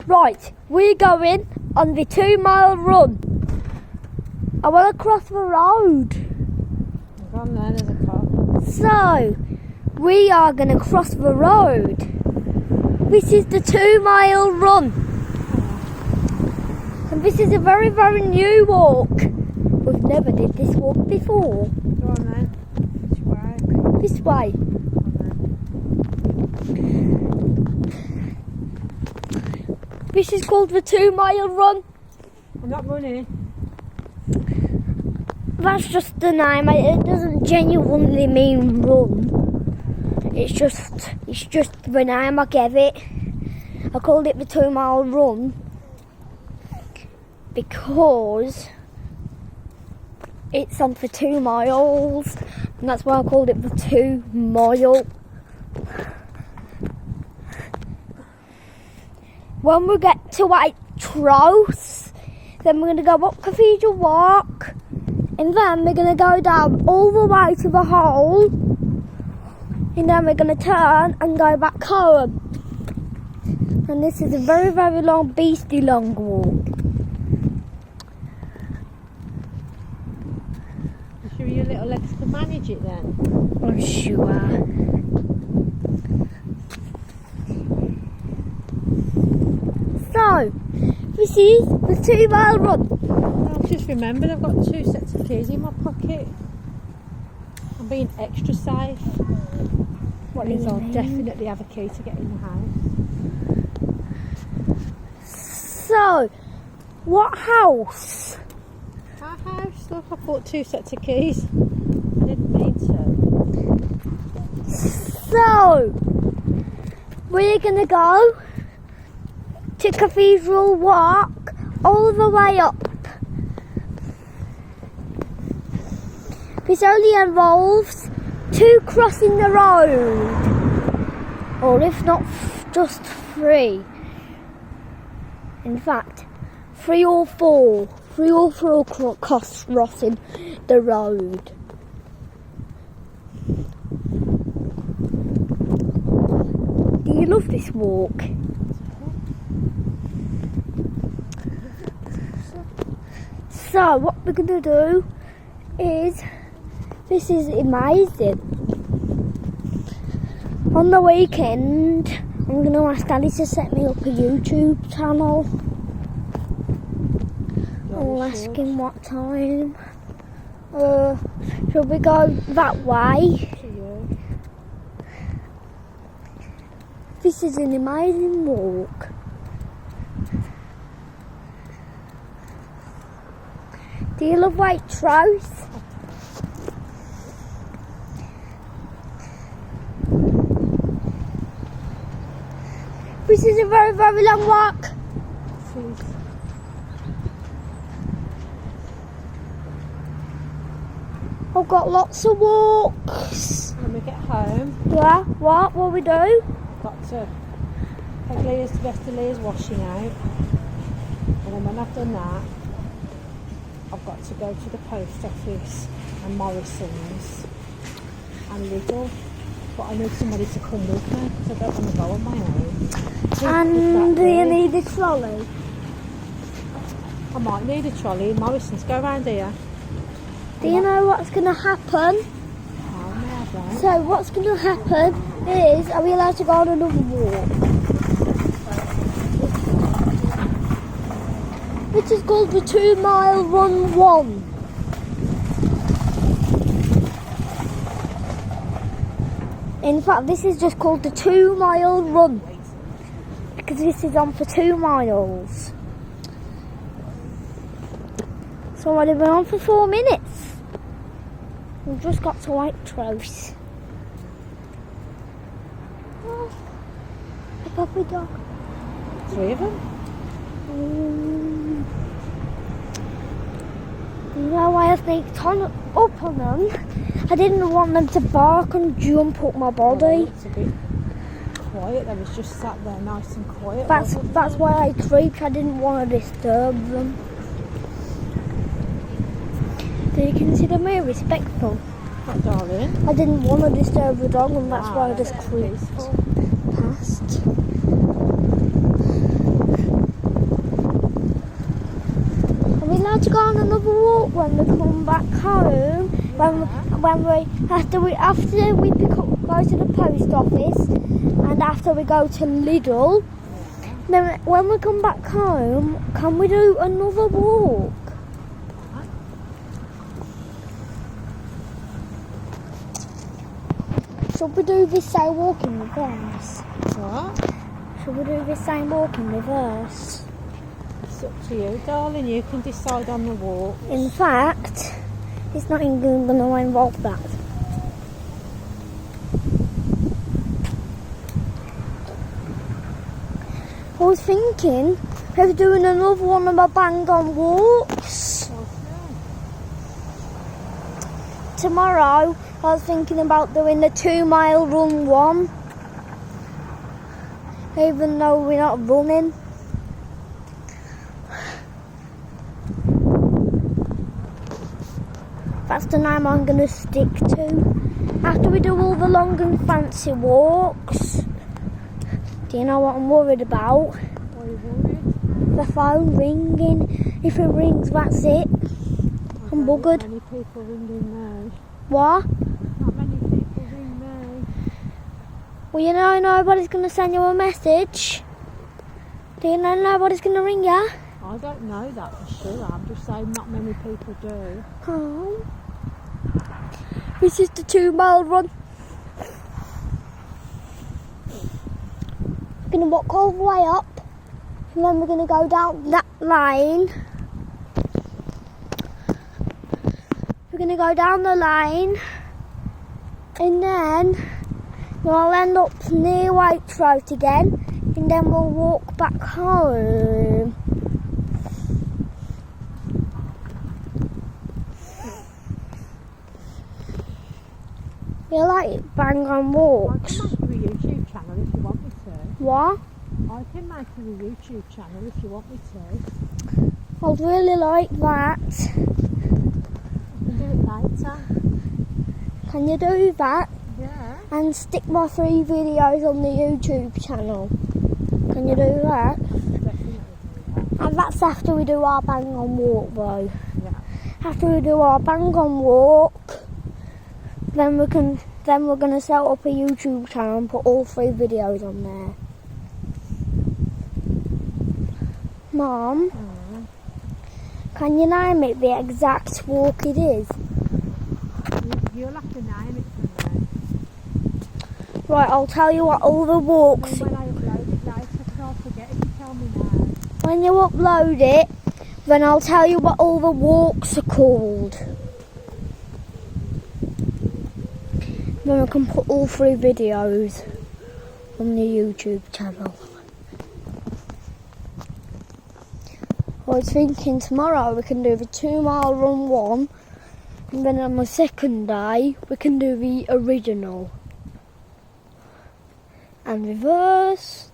Right, we're going on the 2-mile run. I want to cross the road. Go on there, there's a car. So, we are going to cross the road. This is the 2-mile run. And this is a very, very new walk. We've never did this walk before. Go on then. Which way? This way. This is called the 2-mile run. I'm not running. That's just the name. It doesn't genuinely mean run. It's just the name I gave it. I called it the 2-mile run because it's on for 2 miles, and that's why I called it the 2-mile. When we get to Waitrose, then we're going to go up Cathedral Walk, and then we're going to go down all the way to the hole, and then we're going to turn and go back home. And this is a very, very long, beastly long walk. You sure your little legs can manage it then? I'm sure. So, this is the 2-mile run. I've just remembered I've got 2 sets of keys in my pocket. I'm being extra safe. What means I'll definitely have a key to get in the house. So, what house? Our house, look, I bought 2 sets of keys. I didn't mean to. So, we're going to go to Cathedral Walk all the way up. This only involves 2 crossing the road, or if not just 3. In fact, 3 or 4 crossing the road. Do you love this walk? So what we're going to do is, this is amazing. On the weekend, I'm going to ask Daddy to set me up a YouTube channel. I'll ask him what time. Should we go that way? This is an amazing walk. Do you love Waitrose? This is a very, very long walk. I've got lots of walks. When we get home, Yeah, what will we do? got to take Leah's to the rest of Leah's washing out. And then when I've done that, I've got to go to the post office and Morrison's and Lidl. But I need somebody to come with me because I don't want to go on my own. And do you need a trolley? I might need a trolley. Morrison's, go round here. Do you know what's going to happen? Oh, no, So what's going to happen is, are we allowed to go on another walk? Which is called the 2-mile run 1. In fact, this is just called the 2-mile run, because this is on for 2 miles. So I've been on for 4 minutes. We've just got to Waitrose. Oh, a puppy dog. 3 of them. You know why I sneaked up on them? I didn't want them to bark and jump up my body. It's a bit quiet. They was just sat there nice and quiet. That's why I creeped. I didn't want to disturb them. Do you consider me respectful? What, darling? I didn't want to disturb the dog, and that's why I just that's creeped peaceful. past. decide to go on another walk when we come back home. After we go to the post office and after we go to Lidl. Then when we come back home, can we do another walk? Should we do this same walk in reverse? What? Should we do this same walk in reverse? It's up to you, darling. You can decide on the walk. In fact, it's not even going to involve that. I was thinking of doing another one of my bang on walks. Tomorrow, I was thinking about doing the 2 mile run one. Even though we're not running. That's the name I'm going to stick to. After we do all the long and fancy walks. Do you know what I'm worried about? Are you worried? The phone ringing. If it rings, that's it. I'm buggered. Not many people ringing me. What? Not many people ring me. Well, you know nobody's going to send you a message. Do you know nobody's going to ring you? I don't know that for sure. I'm just saying not many people do. Oh. It's just a 2 mile run. We're going to walk all the way up. And then we're going to go down that lane. We're going to go down the lane. And then we'll end up near Waitrose again. And then we'll walk back home. You like bang on walks? I can make you a YouTube channel if you want me to. What? I can make you a YouTube channel if you want me to. I'd really like that. I can do it later. Can you do that? Yeah. And stick my 3 videos on the YouTube channel. Can you do that? Definitely do that. And that's after we do our bang on walk though. Yeah. After we do our bang on walk, then we're gonna set up a YouTube channel and put all 3 videos on there. Mom, can you name it the exact walk it is? You'll have to name it for me. Right, I'll tell you what all the walks. And when I upload it later, because I'll forget if you tell me now. When you upload it, then I'll tell you what all the walks are called. Then I can put all 3 videos on the YouTube channel. I was thinking tomorrow we can do the 2 mile run one, and then on the second day we can do the original. And reverse.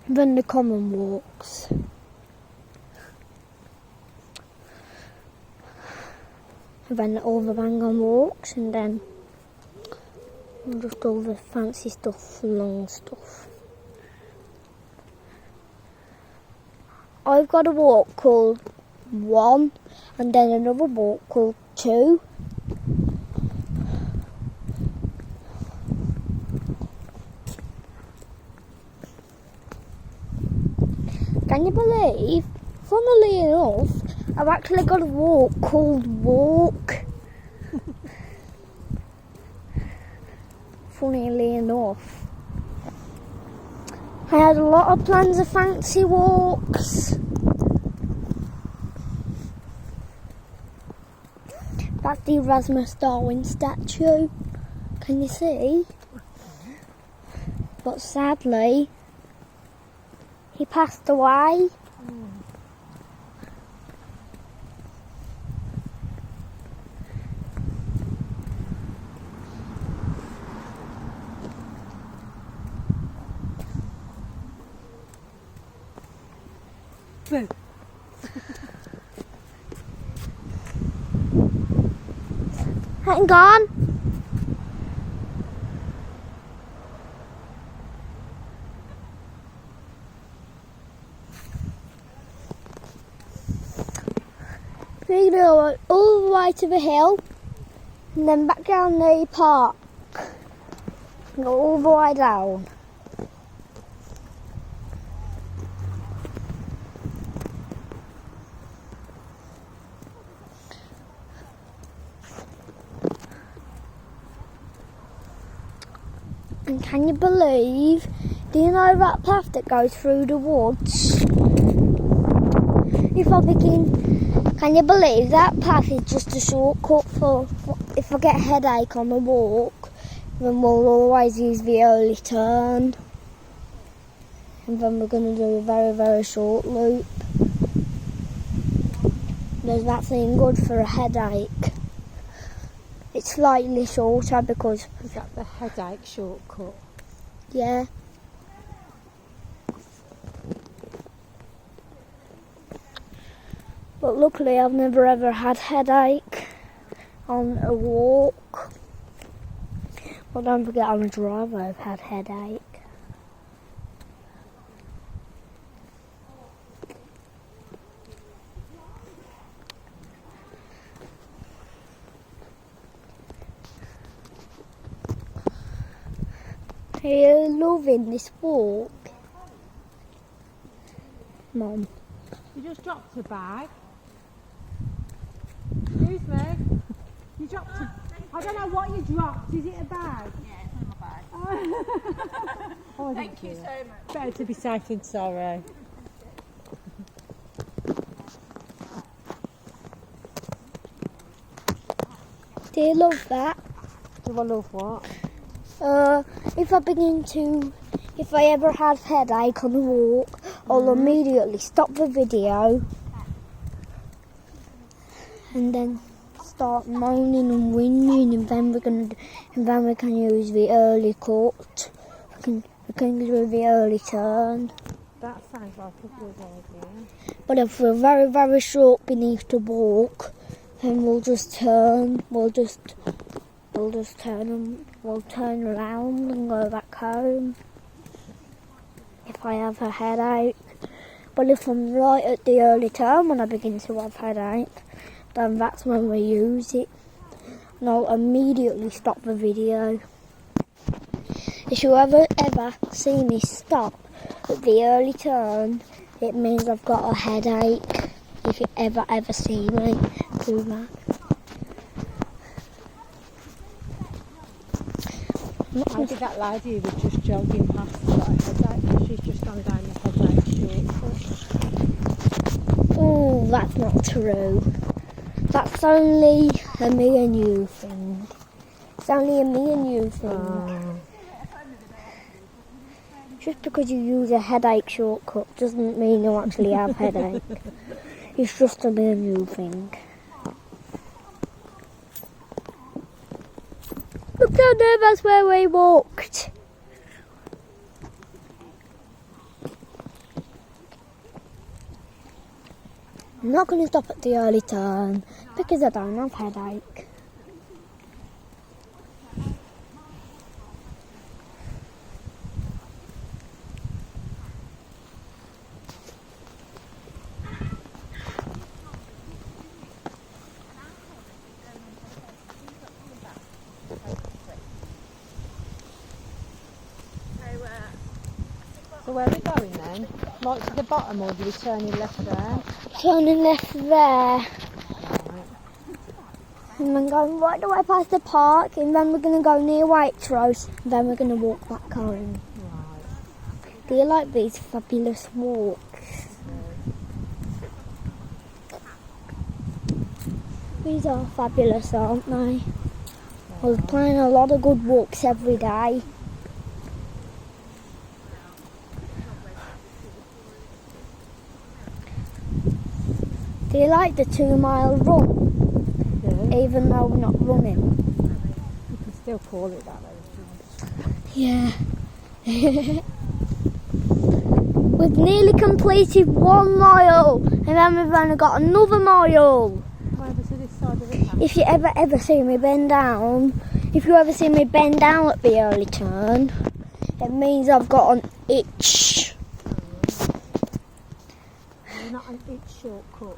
And then the common walks. And then all the bang on walks, and then just all the fancy stuff, long stuff. I've got a walk called 1 and then another walk called 2. Can you believe, funnily enough, I've actually got a walk called Walk. Funnily enough. I had a lot of plans of fancy walks. That's the Erasmus Darwin statue. Can you see? But sadly, he passed away. Boo. Hang on. We're going to go all the way to the hill and then back down the park. Go all the way down. And can you believe, do you know that path that goes through the woods? If I begin, can you believe that path is just a shortcut for, if I get a headache on the walk, then we'll always use the early turn. And then we're going to do a very, very short loop. Does that seem good for a headache? It's slightly shorter because... Is that the headache shortcut? Yeah. But luckily I've never ever had headache on a walk. Well, don't forget on a drive I've had headache. Are you loving this walk? Mum. You just dropped a bag. Excuse me. You dropped a... I don't know what you dropped. Is it a bag? Yeah, it's in my bag. Oh, Thank you so much. better to be safe than sorry. Do you love that? Do I love what? If I ever have headache on the walk, I'll immediately stop the video and then start moaning and whinging, and then we can use the early cut. We can do the early turn. That sounds like a good idea. But if we're very, very short beneath the walk, then we'll just turn. We'll turn around and go back home if I have a headache. But if I'm right at the early turn when I begin to have headache, then that's when we use it. And I'll immediately stop the video. If you ever see me stop at the early turn, it means I've got a headache. If you ever see me do that. How did that lady who was just jogging past got a headache? She's just gone down the headache shortcut. Oh, that's not true. That's only a me and you thing. It's only a me and you thing. Just because you use a headache shortcut doesn't mean you actually have headache. It's just a me and you thing. Look down there, that's where we walked. I'm not going to stop at the early turn because I don't have headache. So where are we going then? Right to the bottom, or do we turn in left there? Turning left there. And then going right the way past the park, and then we're going to go near Waitrose, and then we're going to walk back home. Right. Do you like these fabulous walks? These are fabulous, aren't they? I was planning a lot of good walks every day. Do you like the 2 mile run? Yeah. Even though we're not running? You can still call it that though. Yeah. We've nearly completed 1 mile, and then we've only got another mile. Over to this side of the path. If you ever see me bend down, if you ever see me bend down at the early turn, it means I've got an itch. You're not an itch shortcut.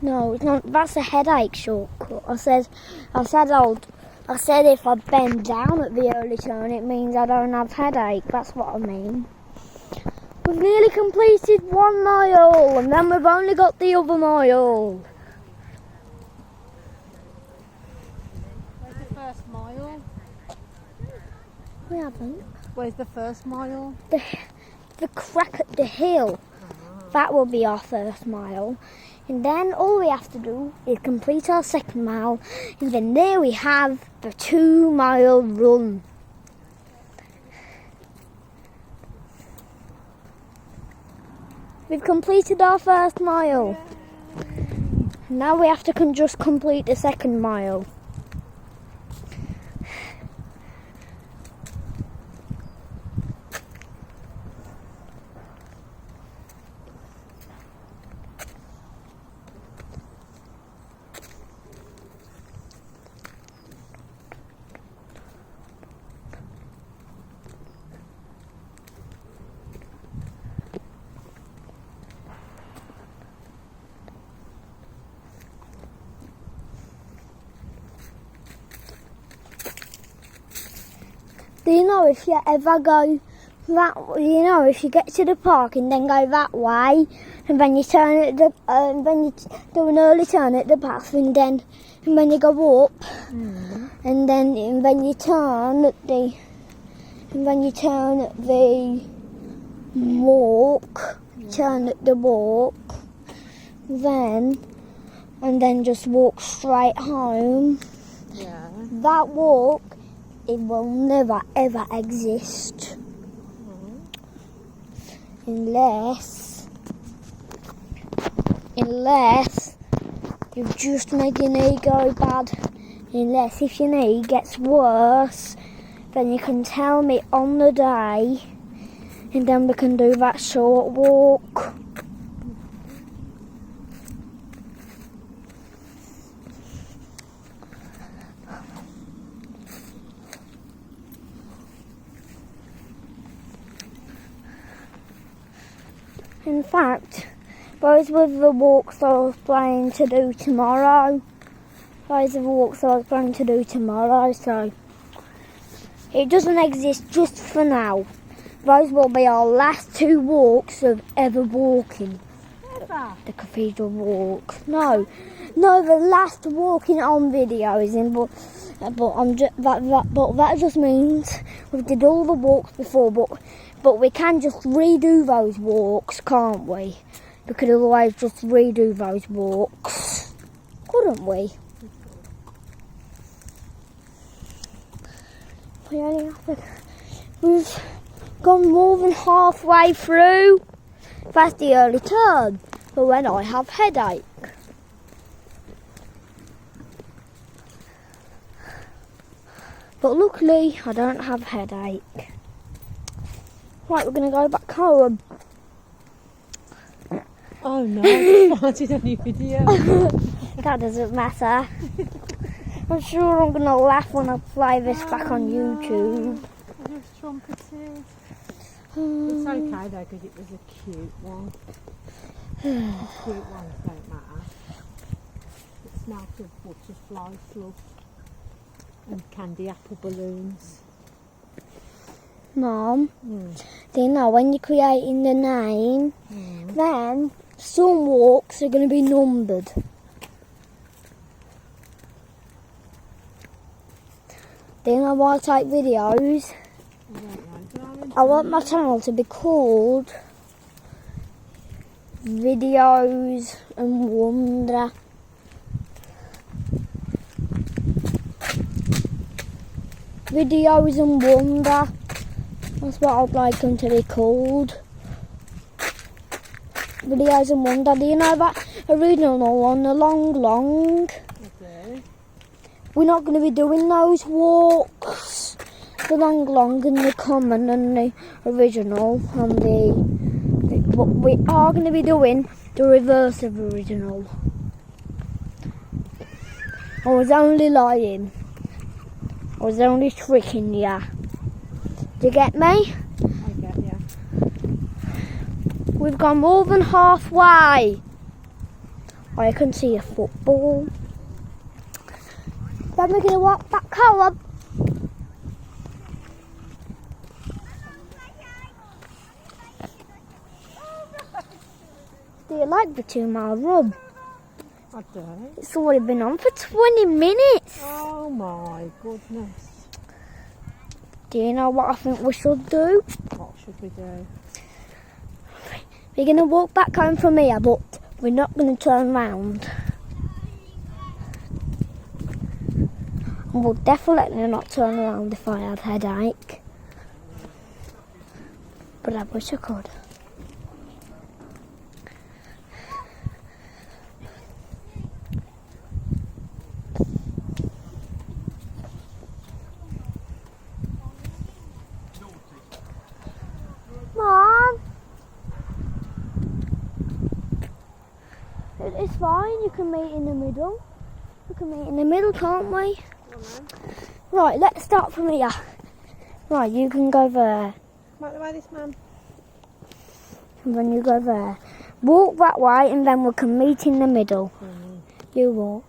No, it's not. That's a headache shortcut. I said if I bend down at the early turn, it means I don't have headache. That's what I mean. We've nearly completed 1 mile, and then we've only got the other mile. Where's the first mile? We haven't. Where's the first mile? The crack at the hill. That will be our first mile. And then all we have to do is complete our second mile. And then there we have the 2 mile run. We've completed our first mile. Now we have to just complete the second mile. Do you know if you ever go that, if you get to the park and then go that way, and then you turn at the, then you do an early turn at the back, and then you go up, and then you turn at the, walk, turn at the walk, and then just walk straight home. Yeah. That walk, it will never ever exist unless you just make your knee go bad. Unless if your knee gets worse, then you can tell me on the day, and then we can do that short walk. In fact, those were the walks I was planning to do tomorrow. So it doesn't exist just for now. Those will be our last 2 walks of ever walking. Ever? The cathedral walk. No, the last walking on videos. But that just means we did all the walks before, but we can just redo those walks, can't we? We could otherwise just redo those walks, couldn't we? We've gone more than halfway through. That's the early turn, for when I have headache. But luckily, I don't have headache. Right, we're going to go back home. Oh no, I started a new video. That doesn't matter. I'm sure I'm going to laugh when I play this back on YouTube. I just trumpeted. It's okay though, because it was a cute one. Cute ones don't matter. It smells of butterfly fluff and candy apple balloons. Mom, do you know when you're creating the name, then some walks are going to be numbered. Do you know why I take videos? I want my channel to be called Videos and Wonder. Videos and Wonder. That's what I'd like them to be called. Videos and Wonder. Do you know that original one, the long? Okay. We're not going to be doing those walks. The long and the common and the original but we are going to be doing the reverse of the original. I was only lying. I was only tricking you. Do you get me? I get you. We've gone more than halfway. I can see a football. Then we're going to walk back home. Do you like the 2 mile run? I don't. It's already been on for 20 minutes. Oh my goodness. Do you know what I think we should do? What should we do? We're going to walk back home from here, but we're not going to turn round. And we'll definitely not turn around if I had a headache. But I wish I could. Mom! It's fine, you can meet in the middle. We can meet in the middle, can't we? Right, let's start from here. Right, you can go there. Right the way this man. And then you go there. Walk that way and then we can meet in the middle. You walk.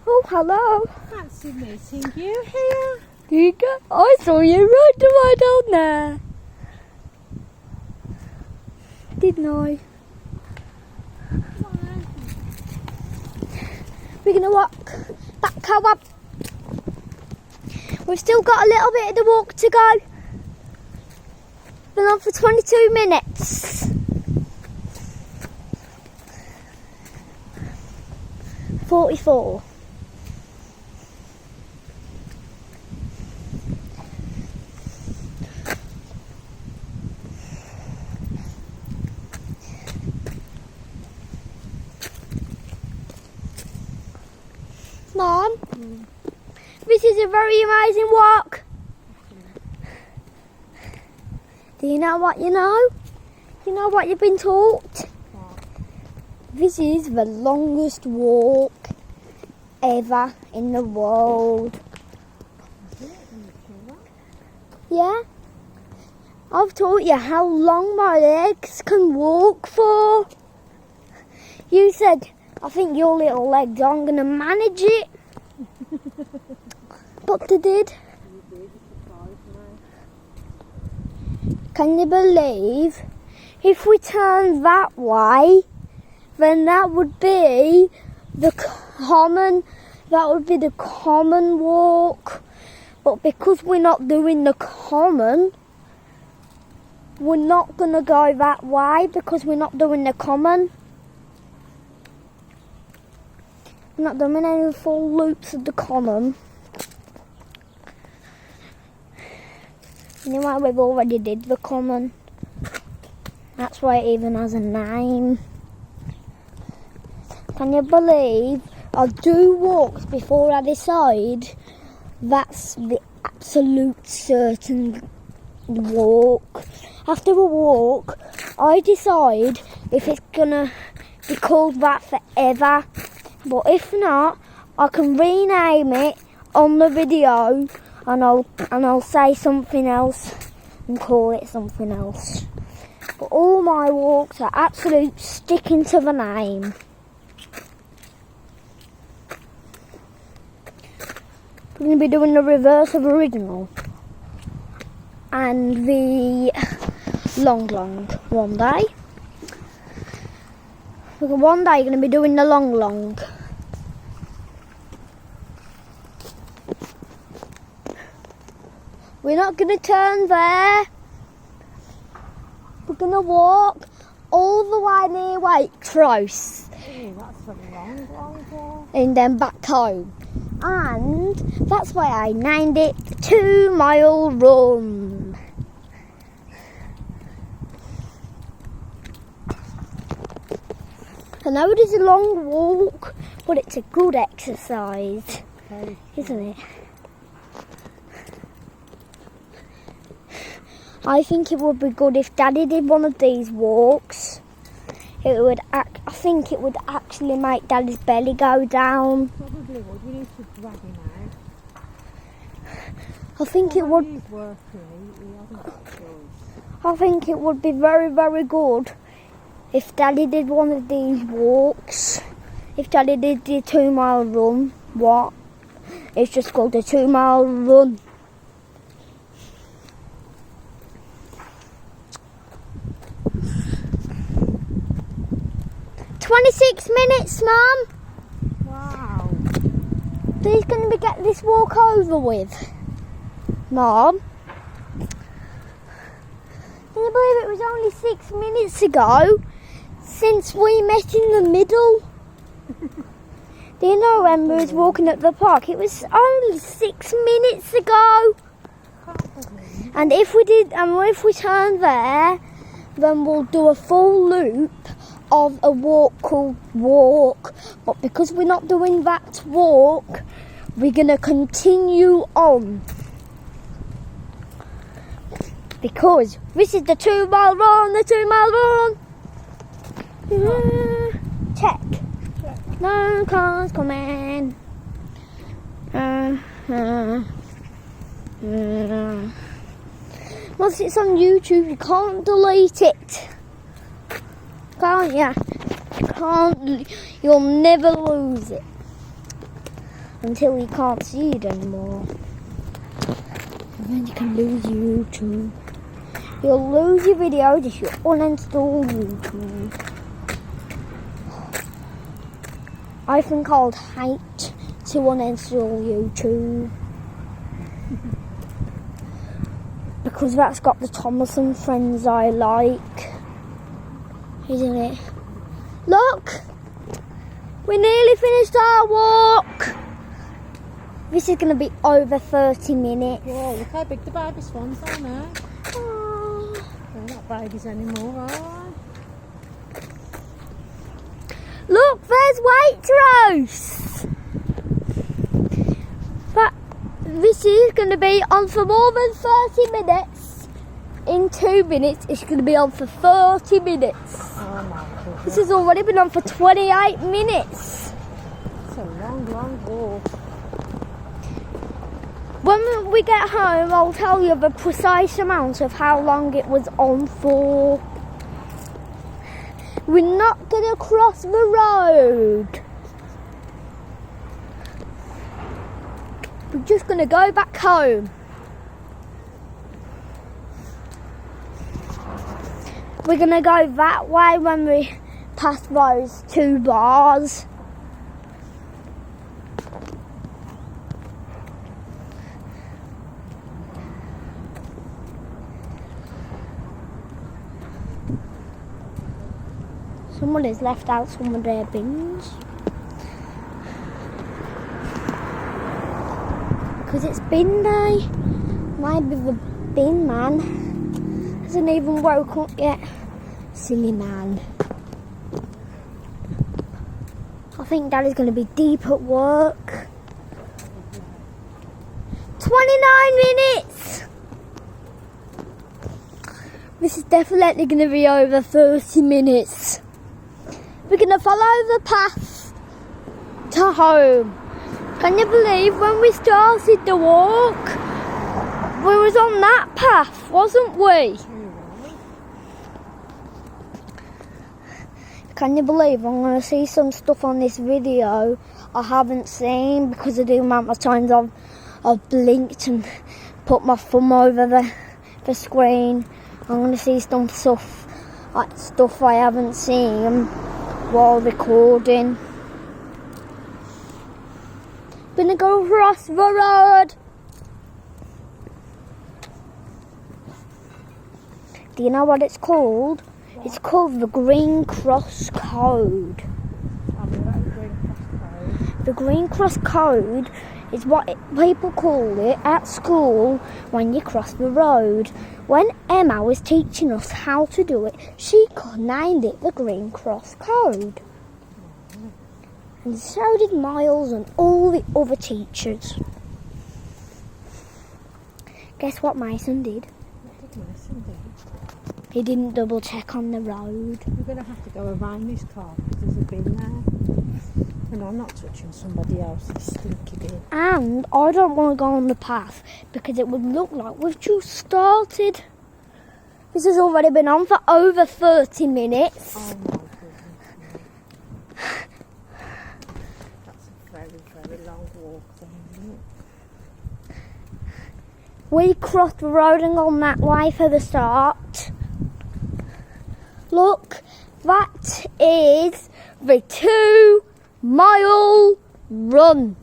Oh, hello. Fancy meeting you here. You go. I saw you right down there. Didn't I? We're going to walk back up. We've still got a little bit of the walk to go. Been on for 22 minutes. 44. Mom, this is a very amazing walk. Do you know what you know? You know what you've been taught? This is the longest walk ever in the world. Yeah? I've taught you how long my legs can walk for. You said, I think your little legs aren't going to manage it. But they did. Can you believe if we turn that way, then that would be the common walk. But because we're not doing the common, we're not going to go that way because we're not doing the common. We're not doing any full loops of the common. Anyway, we've already did the common. That's why it even has a name. Can you believe I do walks before I decide that's the absolute certain walk. After a walk, I decide if it's gonna be called that forever. But if not, I can rename it on the video and I'll say something else and call it something else. But all my walks are absolute sticking to the name. We're going to be doing the reverse of original and the long one day. One day you're going to be doing the long. We're not going to turn there. We're going to walk all the way near Waitrose Ooh, that's a long walk. and then back home. And that's why I named it 2 Mile Run. I know it is a long walk, but it's a good exercise, Okay. isn't it? I think it would be good if Daddy did one of these walks. I think it would actually make Daddy's belly go down. Probably would. We need to drag him out. I think it would. He's working. He hasn't got a choice. I think it would be very, very good if Daddy did one of these walks. If Daddy did the 2 Mile Run. What? It's just called the 2 Mile Run. "26 minutes, Mum. Wow. He's going to get this walk over with. Mum. Can you believe it was only 6 minutes ago since we met in the middle? Do you know when we was walking at the park? It was only 6 minutes ago. And if we turn there, then we'll do a full loop of a walk called Walk. But because we're not doing that walk, we're going to continue on. Because this is the 2 Mile Run, the 2 Mile Run. Check. No cars coming. Once it's on YouTube, you can't delete it. Can't ya? You'll never lose it. Until you can't see it anymore. And then you can lose YouTube. You'll lose your videos if you uninstall YouTube. I think I'd hate to uninstall YouTube. Because that's got the Thomas and Friends I like. Isn't it? Look! We nearly finished our walk. This is going to be over 30 minutes. Whoa, look how big the baby swans are now. Oh. They're not babies anymore, are they? Look, there's Waitrose. This is going to be on for more than 30 minutes. In 2 minutes, it's going to be on for 30 minutes. Oh my goodness. This has already been on for 28 minutes. It's a long walk. When we get home, I'll tell you the precise amount of how long it was on for. We're not going to cross the road. We're just going to go back home. We're going to go that way when we pass those 2 bars. Someone has left out some of their bins. Because it's bin day. Maybe the bin man hasn't even woke up yet. Silly man. I think Daddy's going to be deep at work. 29 minutes! This is definitely going to be over 30 minutes. We're going to follow the path to home. Can you believe when we started the walk, we was on that path, wasn't we? Can you believe I'm going to see some stuff on this video I haven't seen because of the amount of times I've blinked and put my thumb over the screen. I'm going to see some stuff I haven't seen while recording. Gonna go across the road. Do you know what it's called? It's called the Green Cross Code. I've got a Green Cross code. The Green Cross Code is what people call it at school when you cross the road. When Emma was teaching us how to do it, she named it the Green Cross Code. And so did Miles and all the other teachers. Guess what Mason did? What did Mason do? He didn't double check on the road. We're going to have to go around this car because there's a bin there. And I'm not touching somebody else's stinky bin. And I don't want to go on the path because it would look like we've just started. This has already been on for over 30 minutes. Oh my goodness. That's a very, very long walk then, isn't it? We crossed the road and gone that way for the start. Look, that is the 2-mile run.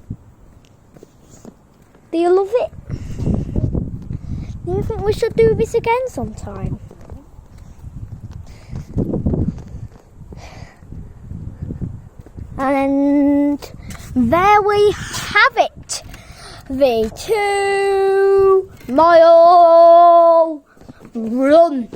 Do you love it? Do you think we should do this again sometime? And there we have it. The 2-mile run.